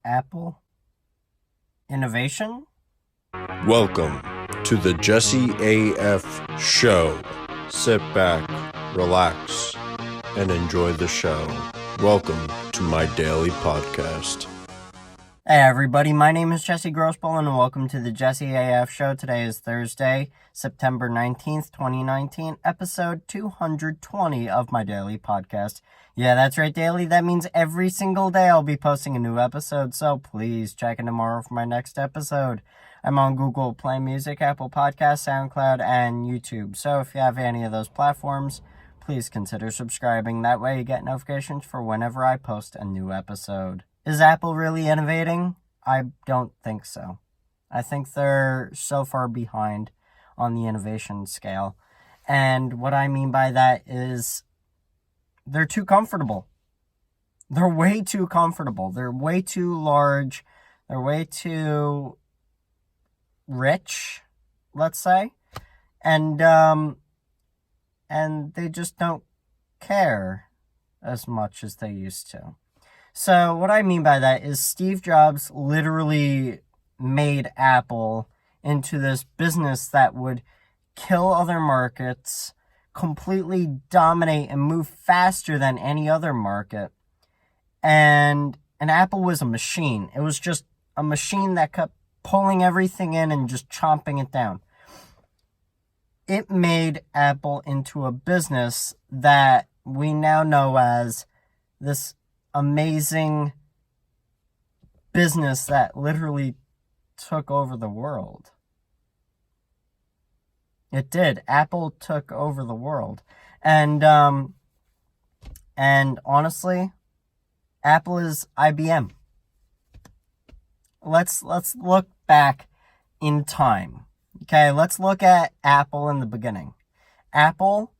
Apple innovation? Welcome to the JesseAF show. Sit back, relax, and enjoy the show. Welcome to my daily podcast. Hey everybody, my name is Jesse Grossbohlin and welcome to the JesseAF show. Today is Thursday, September 19th, 2019, episode 220 of my daily podcast. Yeah, that's right, daily. That means every single day I'll be posting a new episode, so please check in tomorrow for my next episode. I'm on Google Play Music, Apple Podcasts, SoundCloud, and YouTube. So if you have any of those platforms, please consider subscribing. That way you get notifications for whenever I post a new episode. Is Apple really innovating? I don't think so. I think they're so far behind on the innovation scale. And what I mean by that is they're too comfortable. They're way too comfortable. They're way too large. They're way too rich, let's say. And they just don't care as much as they used to. So what I mean by that is Steve Jobs literally made Apple into this business that would kill other markets, completely dominate and move faster than any other market. And Apple was a machine. It was just a machine that kept pulling everything in and just chomping it down. It made Apple into a business that we now know as this amazing business that literally took over the world. It did. Apple took over the world. And honestly, Apple is IBM. Let's look back in time. Okay, let's look at Apple in the beginning. Apple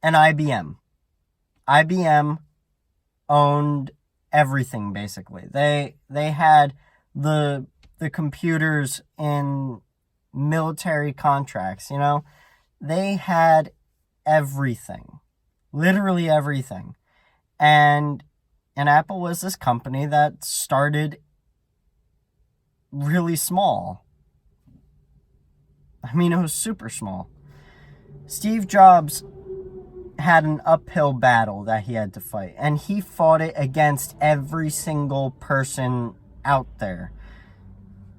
and IBM. IBM owned everything, basically. They had the computers in military contracts, you know? They had everything. Literally everything. And Apple was this company that started really small. I mean, it was super small. Steve Jobs had an uphill battle that he had to fight, and he fought it against every single person out there.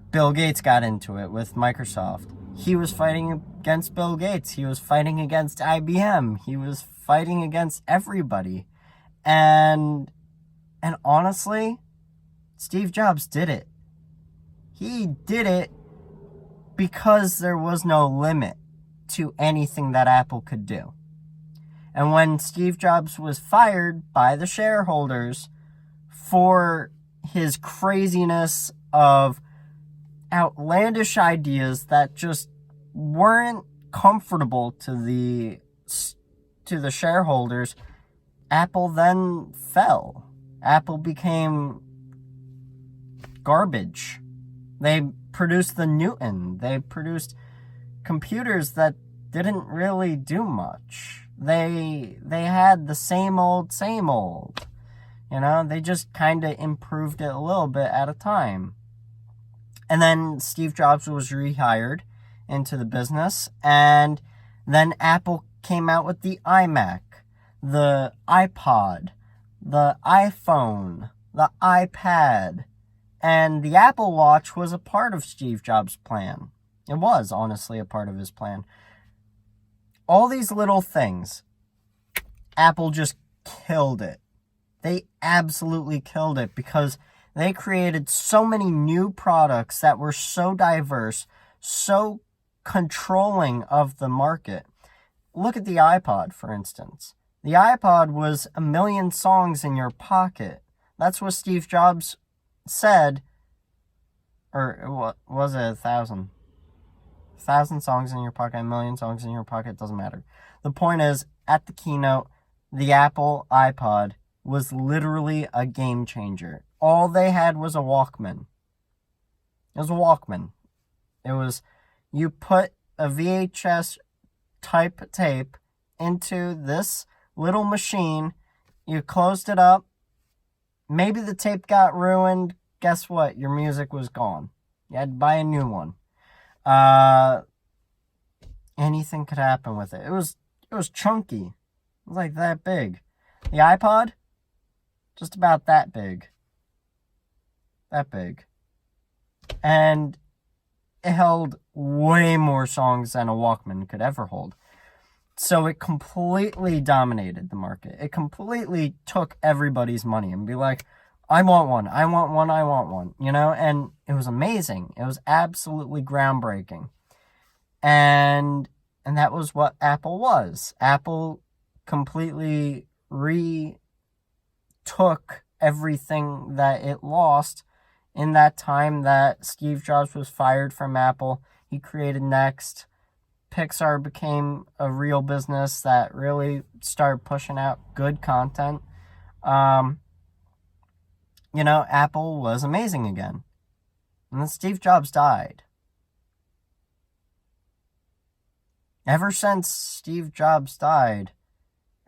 Bill Gates got into it with Microsoft. He was fighting against Bill Gates. He was fighting against IBM. He was fighting against everybody. And honestly, Steve Jobs did it. He did it because there was no limit to anything that Apple could do. And when Steve Jobs was fired by the shareholders for his craziness of outlandish ideas that just weren't comfortable to the shareholders, Apple then fell. Apple became garbage. They produced the Newton. They produced computers that didn't really do much. They had the same old. You know, they just kind of improved it a little bit at a time. And then Steve Jobs was rehired into the business, and then Apple came out with the iMac, the iPod, the iPhone, the iPad, and the Apple Watch was a part of Steve Jobs' plan. It was, honestly, a part of his plan. All these little things, Apple just killed it. They absolutely killed it because they created so many new products that were so diverse, so controlling of the market. Look at the iPod, for instance. The iPod was 1 million songs in your pocket. That's what Steve Jobs said. Or what was it, 1,000? 1,000 songs in your pocket, 1 million songs in your pocket, doesn't matter. The point is, at the keynote, the Apple iPod was literally a game changer. All they had was a Walkman. It was a Walkman. It was, you put a VHS type tape into this little machine, you closed it up, maybe the tape got ruined, guess what? Your music was gone. You had to buy a new one. Anything could happen with it. It was chunky. It was like that big. The iPod, just about that big. That big. And it held way more songs than a Walkman could ever hold. So it completely dominated the market. It completely took everybody's money and be like, I want one, I want one, I want one, you know? And it was amazing. It was absolutely groundbreaking. And that was what Apple was. Apple completely retook everything that it lost in that time that Steve Jobs was fired from Apple. He created Next. Pixar became a real business that really started pushing out good content. Apple was amazing again. And then Steve Jobs died. Ever since Steve Jobs died,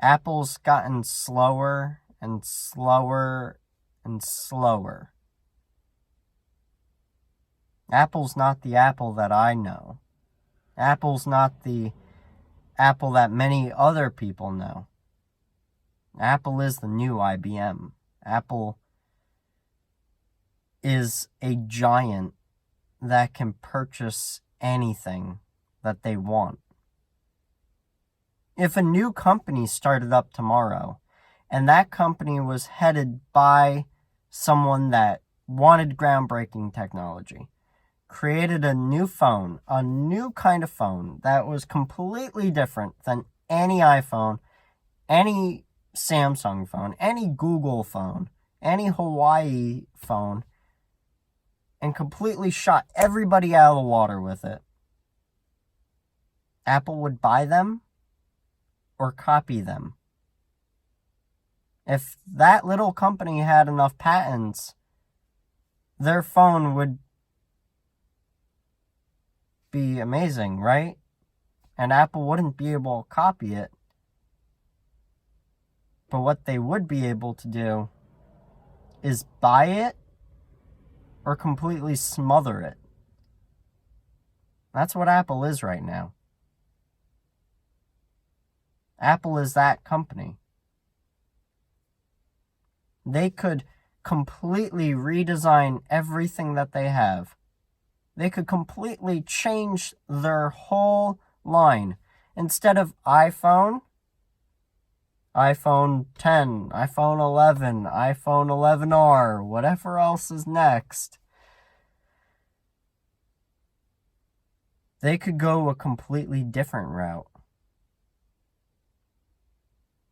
Apple's gotten slower and slower and slower. Apple's not the Apple that I know. Apple's not the Apple that many other people know. Apple is the new IBM. Apple is a giant that can purchase anything that they want. If a new company started up tomorrow, and that company was headed by someone that wanted groundbreaking technology, created a new phone, a new kind of phone that was completely different than any iPhone, any Samsung phone, any Google phone, any Hawaii phone, and completely shot everybody out of the water with it, Apple would buy them or copy them. If that little company had enough patents, their phone would be amazing, right? And Apple wouldn't be able to copy it. But what they would be able to do is buy it or completely smother it. That's what Apple is right now. Apple is that company. They could completely redesign everything that they have. They could completely change their whole line. Instead of iPhone 10, iPhone 11, iPhone 11R, whatever else is next, they could go a completely different route.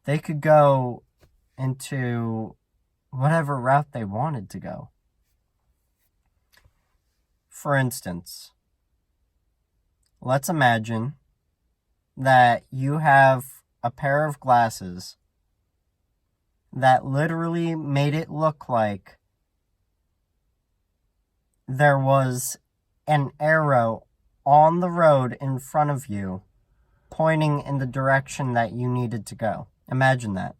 They could go into whatever route they wanted to go. For instance, let's imagine that you have a pair of glasses that literally made it look like there was an arrow on the road in front of you pointing in the direction that you needed to go. Imagine that.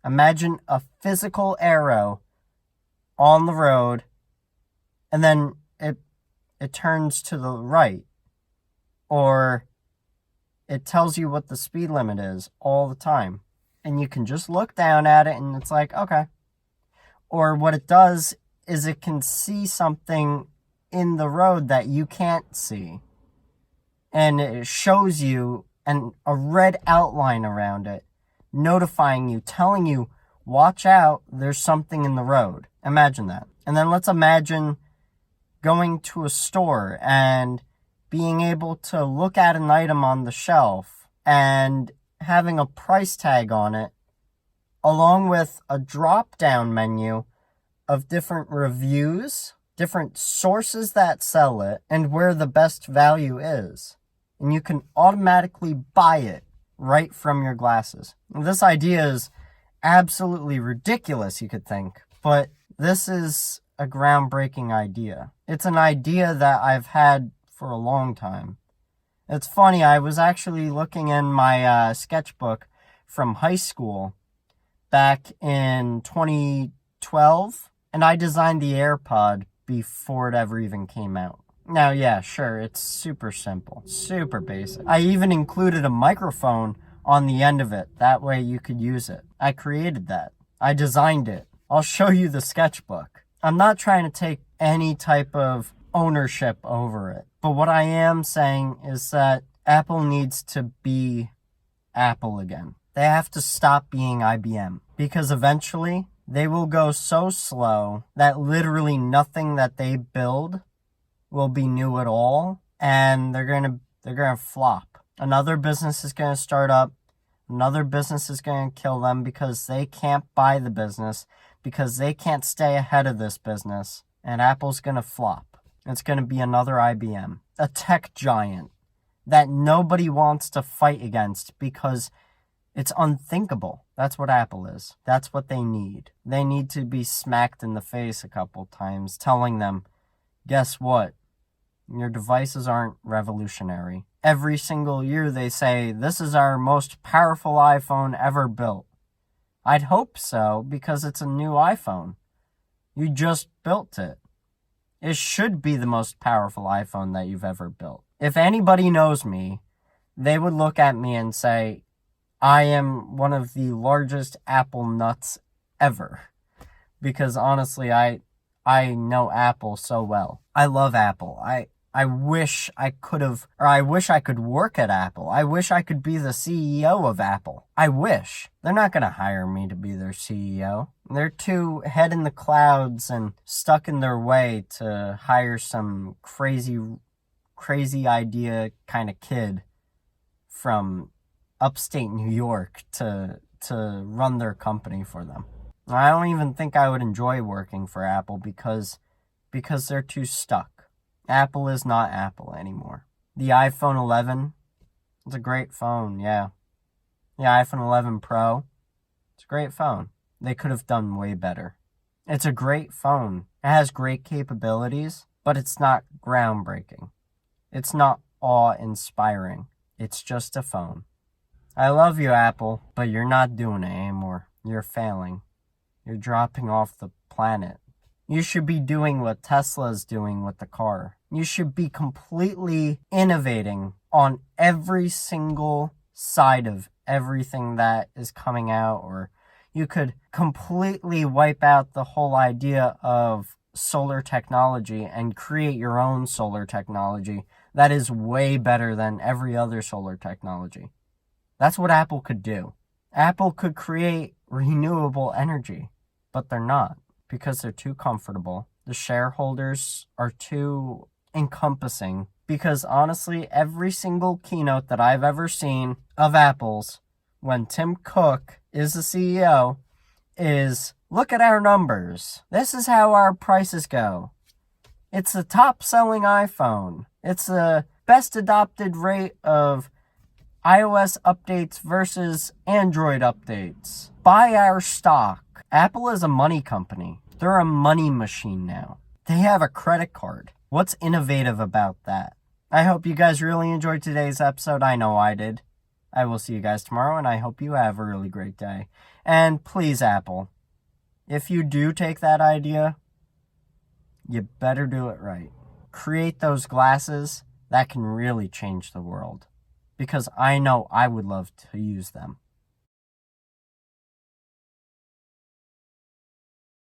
Imagine a physical arrow on the road, and then it turns to the right, or it tells you what the speed limit is all the time, and you can just look down at it and it's like, okay. Or what it does is it can see something in the road that you can't see, and it shows you a red outline around it, notifying you, telling you, watch out, there's something in the road. Imagine that. And then let's imagine going to a store and being able to look at an item on the shelf and having a price tag on it, along with a drop-down menu of different reviews, different sources that sell it, and where the best value is. And you can automatically buy it right from your glasses. And this idea is absolutely ridiculous, you could think, but this is a groundbreaking idea. It's an idea that I've had for a long time. It's funny, I was actually looking in my sketchbook from high school back in 2012, And I designed the AirPod before it ever even came out. Now, yeah, sure, it's super simple, super basic. I even included a microphone on the end of it. That way you could use it. I created that. I designed it. I'll show you the sketchbook. I'm not trying to take any type of ownership over it. But what I am saying is that Apple needs to be Apple again. They have to stop being IBM. Because eventually, they will go so slow that literally nothing that they build will be new at all, and they're gonna flop. Another business is gonna start up, another business is gonna kill them because they can't buy the business, because they can't stay ahead of this business, and Apple's gonna flop. It's gonna be another IBM, a tech giant that nobody wants to fight against because it's unthinkable. That's what Apple is. That's what they need. They need to be smacked in the face a couple times, telling them, guess what? Your devices aren't revolutionary. Every single year they say, this is our most powerful iPhone ever built. I'd hope so, because it's a new iPhone. You just built it. It should be the most powerful iPhone that you've ever built. If anybody knows me, they would look at me and say, I am one of the largest Apple nuts ever. Because honestly, I know Apple so well. I love Apple. I wish I could work at Apple. I wish I could be the CEO of Apple. I wish. They're not going to hire me to be their CEO. They're too head in the clouds and stuck in their way to hire some crazy idea kind of kid from upstate New York to run their company for them. I don't even think I would enjoy working for Apple because they're too stuck. Apple is not Apple anymore. The iPhone 11, it's a great phone, yeah. The iPhone 11 Pro, it's a great phone. They could have done way better. It's a great phone. It has great capabilities, but it's not groundbreaking. It's not awe-inspiring. It's just a phone. I love you, Apple, but you're not doing it anymore. You're failing. You're dropping off the planet. You should be doing what Tesla's doing with the car. You should be completely innovating on every single side of everything that is coming out, or you could completely wipe out the whole idea of solar technology and create your own solar technology that is way better than every other solar technology. That's what Apple could do. Apple could create renewable energy, but they're not. Because they're too comfortable. The shareholders are too encompassing. Because honestly, every single keynote that I've ever seen of Apple's, when Tim Cook is the CEO, is, look at our numbers. This is how our prices go. It's the top selling iPhone. It's the best adopted rate of iOS updates versus Android updates. Buy our stock. Apple is a money company. They're a money machine now. They have a credit card. What's innovative about that? I hope you guys really enjoyed today's episode. I know I did. I will see you guys tomorrow, and I hope you have a really great day. And please, Apple, if you do take that idea, you better do it right. Create those glasses that can really change the world. Because I know I would love to use them.